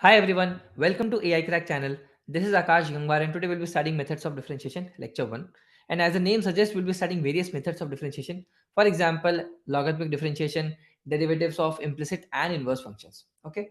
Hi everyone, welcome to AI Crack channel. This is Akash Gangwar and today we'll be studying methods of differentiation, lecture 1. And as the name suggests, we'll be studying various methods of differentiation. For example, logarithmic differentiation, derivatives of implicit and inverse functions. Okay.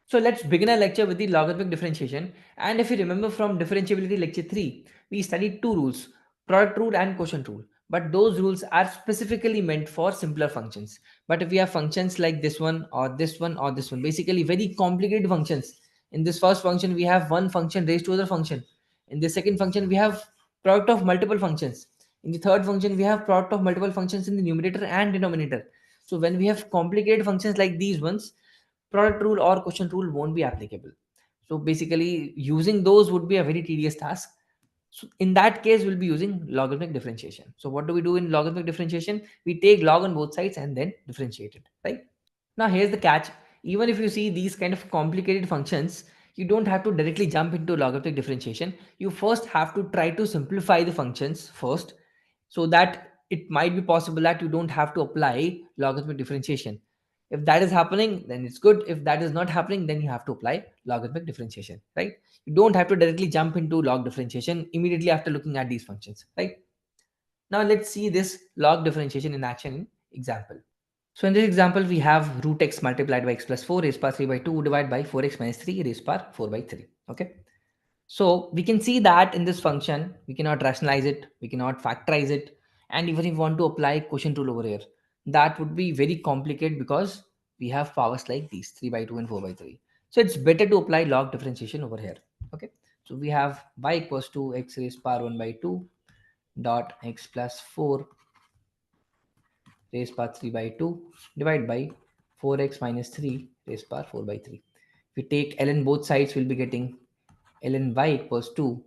So let's begin our lecture with the logarithmic differentiation. And if you remember from differentiability lecture 3, we studied two rules, product rule and quotient rule. But those rules are specifically meant for simpler functions. But if we have functions like this one or this one or this one, basically very complicated functions. In this first function, we have one function raised to other function. In the second function, we have product of multiple functions. In the third function, we have product of multiple functions in the numerator and denominator. So when we have complicated functions like these ones, product rule or quotient rule won't be applicable. So basically using those would be a very tedious task. So in that case, we'll be using logarithmic differentiation. So what do we do in logarithmic differentiation? We take log on both sides and then differentiate it, right? Now here's the catch. Even if you see these kind of complicated functions, you don't have to directly jump into logarithmic differentiation. You first have to try to simplify the functions first, so that it might be possible that you don't have to apply logarithmic differentiation. If that is happening, then it's good. If that is not happening, then you have to apply logarithmic differentiation, right? You don't have to directly jump into log differentiation immediately after looking at these functions, right? Now let's see this log differentiation in action in example. So in this example, we have root x multiplied by x plus 4 raised power 3 by 2 divided by 4x minus 3 raised power 4 by 3. Okay. So we can see that in this function, we cannot rationalize it, we cannot factorize it. And even if we want to apply quotient rule over here, that would be very complicated because we have powers like these 3 by 2 and 4 by 3. So it's better to apply log differentiation over here. Okay. So we have y equals to x raised power 1 by 2 dot x plus 4 raised power 3 by 2 divided by 4x minus 3 raised power 4 by 3. If we take ln both sides, we'll be getting ln y equals to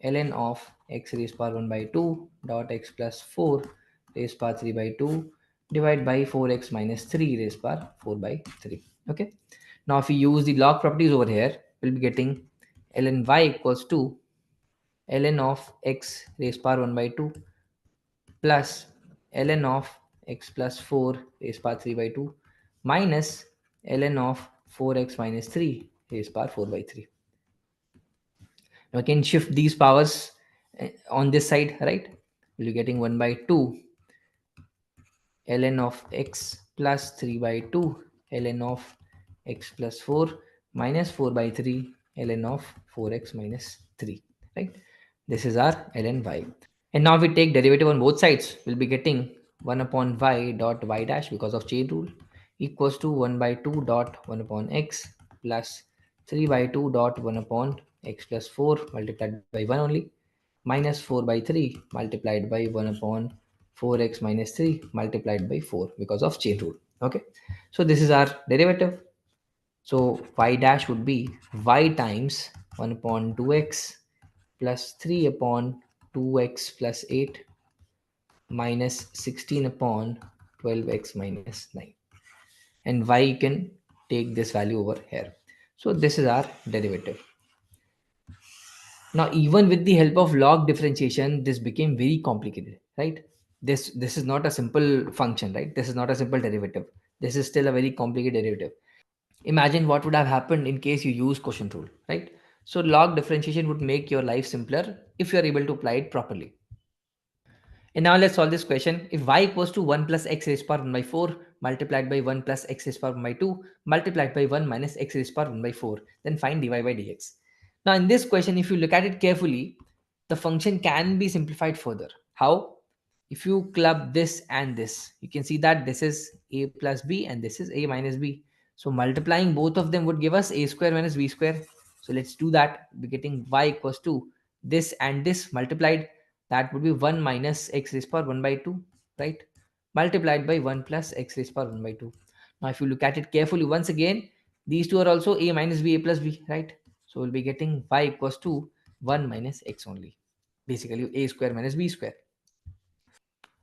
ln of x raised power 1 by 2 dot x plus 4 raised power 3 by 2 divided by 4x minus 3 raised power 4 by 3. Okay. Now if we use the log properties over here, we'll be getting ln y equals to ln of x raised power 1 by 2 plus ln of x plus 4 raised power 3 by 2 minus ln of 4x minus 3 raised power 4 by 3. Now I can shift these powers on this side, right? We'll be getting 1 by 2 ln of x plus 3 by 2 ln of x plus 4 minus 4 by 3 ln of 4x minus 3, right? This is our ln y. And now if we take derivative on both sides, we'll be getting 1 upon y dot y dash because of chain rule equals to 1 by 2 dot 1 upon x plus 3 by 2 dot 1 upon x plus 4 multiplied by 1 only minus 4 by 3 multiplied by 1 upon 4x minus 3 multiplied by 4 because of chain rule. Okay. So this is our derivative. So y dash would be y times 1 upon 2x plus 3 upon 2x plus 8 minus 16 upon 12x minus 9. And y you can take this value over here. So this is our derivative. Now even with the help of log differentiation, this became very complicated, right? This is not a simple function, right? This is not a simple derivative. This is still a very complicated derivative. Imagine what would have happened in case you use quotient rule, right? So log differentiation would make your life simpler if you are able to apply it properly. And now let's solve this question. If y equals to 1 plus x raised power 1 by 4 multiplied by 1 plus x raised power 1 by 2 multiplied by 1 minus x raised power 1 by 4, then find dy by dx. Now in this question, if you look at it carefully, the function can be simplified further. How? If you club this and this, you can see that this is a plus b and this is a minus b. So multiplying both of them would give us a square minus b square. So let's do that. We're getting y equals to this and this multiplied, that would be 1 minus x raised power 1 by 2, right? Multiplied by 1 plus x raised power 1 by 2. Now if you look at it carefully once again, these two are also a minus b, a plus b, right? So we'll be getting y equals to 1 minus x only, basically a square minus b square.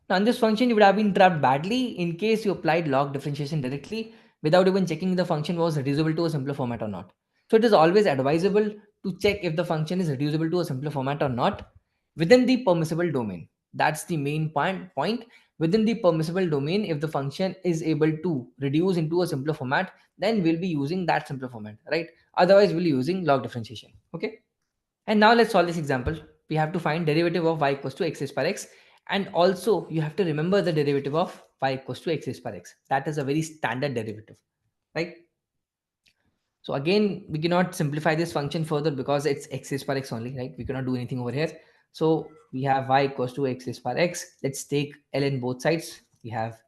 Now in this function, you would have been trapped badly in case you applied log differentiation directly without even checking if the function was reducible to a simpler format or not. So it is always advisable to check if the function is reducible to a simpler format or not within the permissible domain. That's the main point. within the permissible domain. If the function is able to reduce into a simpler format, then we'll be using that simpler format, right? Otherwise we'll be using log differentiation. Okay, and now let's solve this example. We have to find derivative of y equals to x raised power x, and also you have to remember the derivative of y equals to x raised power x. That is a very standard derivative, right? So again, we cannot simplify this function further because it's x raised power x only, right? We cannot do anything over here. So we have y equals to x raised power x. Let's take ln both sides. We have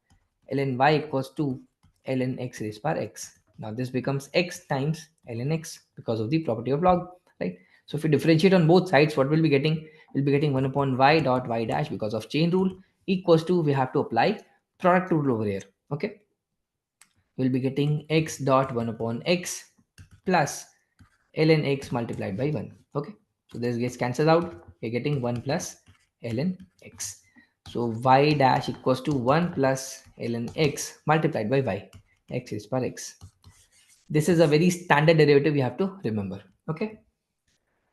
ln y equals to ln x raised power x. Now this becomes x times ln x because of the property of log, right? So if we differentiate on both sides, what we'll be getting? We'll be getting 1 upon y dot y dash because of chain rule equals to, we have to apply product rule over here. Okay, we'll be getting x dot 1 upon x plus ln x multiplied by 1. Okay, so this gets cancelled out. We're getting 1 plus ln x. So y dash equals to 1 plus ln x multiplied by y, x is per x. This is a very standard derivative you have to remember. Okay,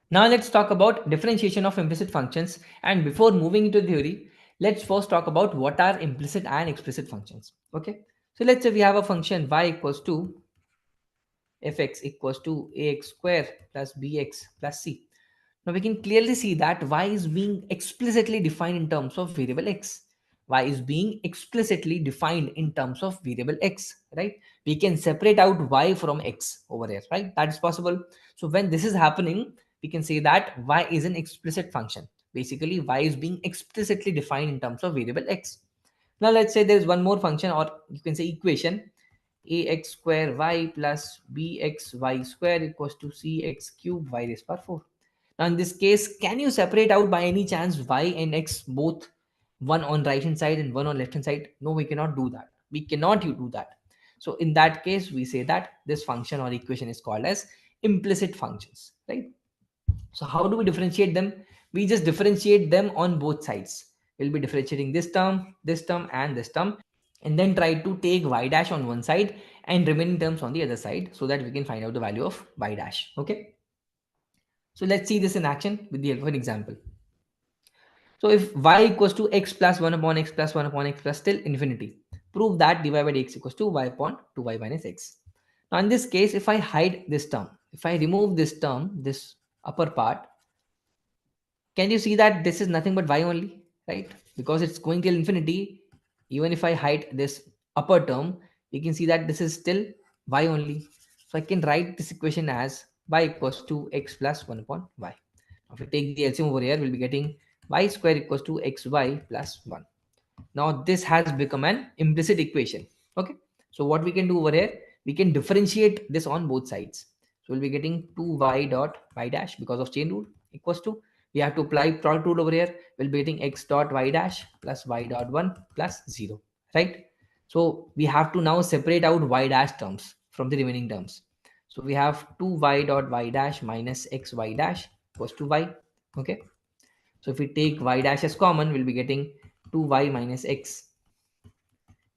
now let's talk about differentiation of implicit functions. And before moving into the theory, let's first talk about what are implicit and explicit functions. Okay, so let's say we have a function y equals to fx equals to ax square plus bx plus c. Now we can clearly see that y is being explicitly defined in terms of variable x. Y is being explicitly defined in terms of variable x, right? We can separate out y from x over here, right? That is possible. So when this is happening, we can say that y is an explicit function. Basically, y is being explicitly defined in terms of variable x. Now let's say there is one more function, or you can say equation, ax square y plus bxy square equals to cx cube y raised power 4. Now in this case, can you separate out by any chance y and x both, one on right hand side and one on left hand side? No, we cannot do that. We cannot do that. So in that case, we say that this function or equation is called as implicit functions, right? So how do we differentiate them? We just differentiate them on both sides. We'll be differentiating this term and this term, and then try to take y dash on one side and remaining terms on the other side so that we can find out the value of y dash. Okay, so let's see this in action with the help of an example. So if y equals to x plus 1 upon x plus 1 upon x plus till infinity, prove that dy by dx equals to y upon 2y minus x. Now in this case, if I hide this term, if I remove this term, this upper part, can you see that this is nothing but y only, right? Because it's going till infinity. Even if I hide this upper term, you can see that this is still y only. So I can write this equation as y equals to x plus 1 upon y. If we take the LCM over here, we'll be getting y square equals to xy plus 1. Now this has become an implicit equation. Okay, so what we can do over here, we can differentiate this on both sides. So we'll be getting 2y dot y dash because of chain rule equals to, we have to apply product rule over here. We'll be getting x dot y dash plus y dot 1 plus 0, right? So we have to now separate out y dash terms from the remaining terms. So we have 2y dot y dash minus xy dash equals to y. Okay, so if we take y dash as common, we'll be getting 2y minus x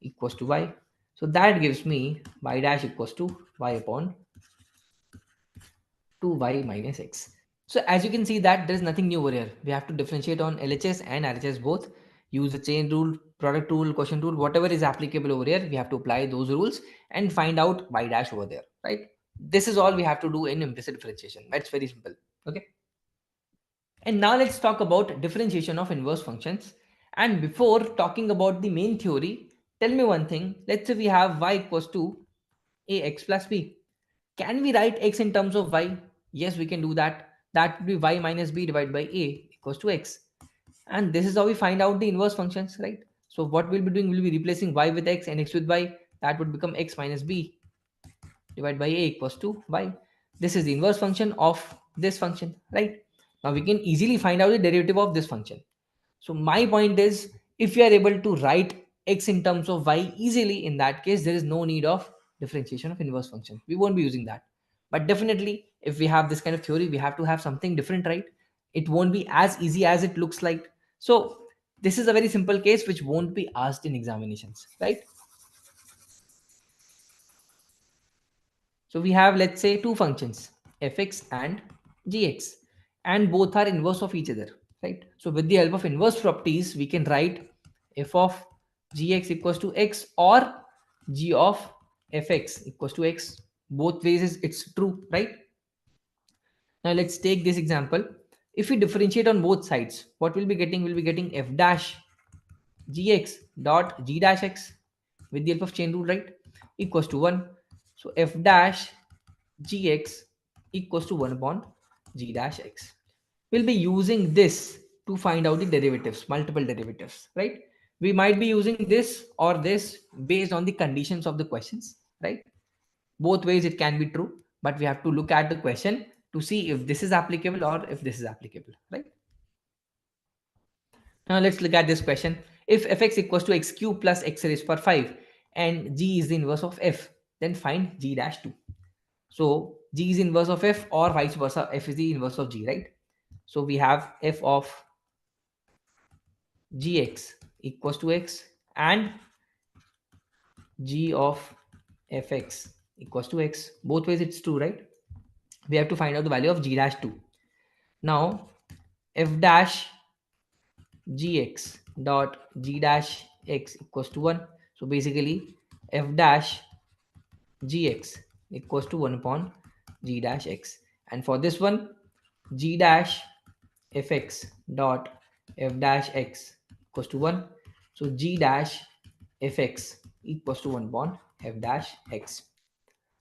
equals to y. So that gives me y dash equals to y upon 2y minus x. So as you can see that there is nothing new over here. We have to differentiate on LHS and RHS both. Use the chain rule, product rule, quotient rule, whatever is applicable over here. We have to apply those rules and find out y dash over there, right? This is all we have to do in implicit differentiation. That's very simple. Okay. And now let's talk about differentiation of inverse functions. And before talking about the main theory, tell me one thing. Let's say we have y equals to ax plus b. Can we write x in terms of y? Yes, we can do that. That would be y minus b divided by a equals to x. And this is how we find out the inverse functions, right? So what we'll be doing, we'll be replacing y with x and x with y. That would become x minus b divided by a equals to y. This is the inverse function of this function, right? Now we can easily find out the derivative of this function. So my point is, if you are able to write x in terms of y easily, in that case, there is no need of differentiation of inverse function. We won't be using that. But definitely, if we have this kind of theory, we have to have something different, right? It won't be as easy as it looks like. So this is a very simple case which won't be asked in examinations, right? So we have, let's say, two functions, fx and gx, and both are inverse of each other, right? So with the help of inverse properties, we can write f of gx equals to x or g of fx equals to x. Both ways it's true, right? Now let's take this example. If we differentiate on both sides, what we'll be getting? We'll be getting f dash gx dot g dash x with the help of chain rule, right? Equals to 1. So f dash gx equals to 1 upon g dash x. We'll be using this to find out the derivatives, multiple derivatives, right? We might be using this or this based on the conditions of the questions, right? Both ways it can be true, but we have to look at the question to see if this is applicable or if this is applicable, right? Now let's look at this question. If fx equals to x cube plus x raised per 5 and g is the inverse of f, then find g dash 2. So g is inverse of f or vice versa, f is the inverse of g, right? So we have f of gx equals to x and g of fx equals to x. Both ways it's true, right? We have to find out the value of g dash 2. Now f dash gx dot g dash x equals to 1. So basically f dash gx equals to 1 upon g dash x, and for this one g dash fx dot f dash x equals to 1. So g dash fx equals to 1 upon f dash x.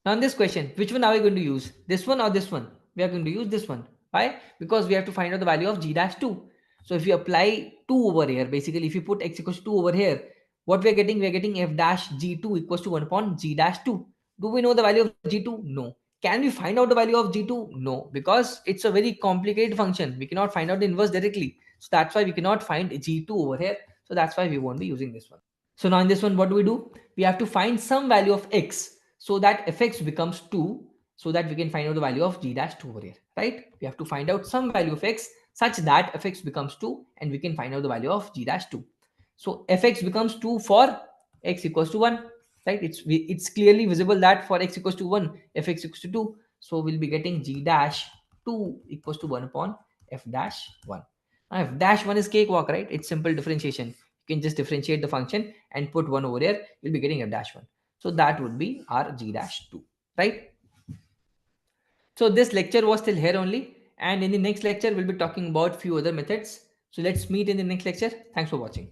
Now in this question, which one are we going to use? This one or this one? We are going to use this one. Why? Because we have to find out the value of g dash 2. So if you apply 2 over here, basically if you put x equals to 2 over here, what we are getting? We are getting f dash g2 equals to 1 upon g dash 2. Do we know the value of g2? No. Can we find out the value of g2? No, because it's a very complicated function. We cannot find out the inverse directly. So that's why we cannot find g2 over here. So that's why we won't be using this one. So now in this one, what do? We have to find some value of x so that fx becomes 2, so that we can find out the value of g dash 2 over here, right? We have to find out some value of x such that fx becomes 2 and we can find out the value of g dash 2. So fx becomes 2 for x equals to 1, right? It's clearly visible that for x equals to 1, fx equals to 2. So we'll be getting g dash 2 equals to 1 upon f dash 1. Now f dash 1 is cakewalk, right? It's simple differentiation. You can just differentiate the function and put 1 over here. You'll be getting f dash 1. So that would be our g dash 2, right? So this lecture was till here only, and in the next lecture we'll be talking about few other methods. So let's meet in the next lecture. Thanks for watching.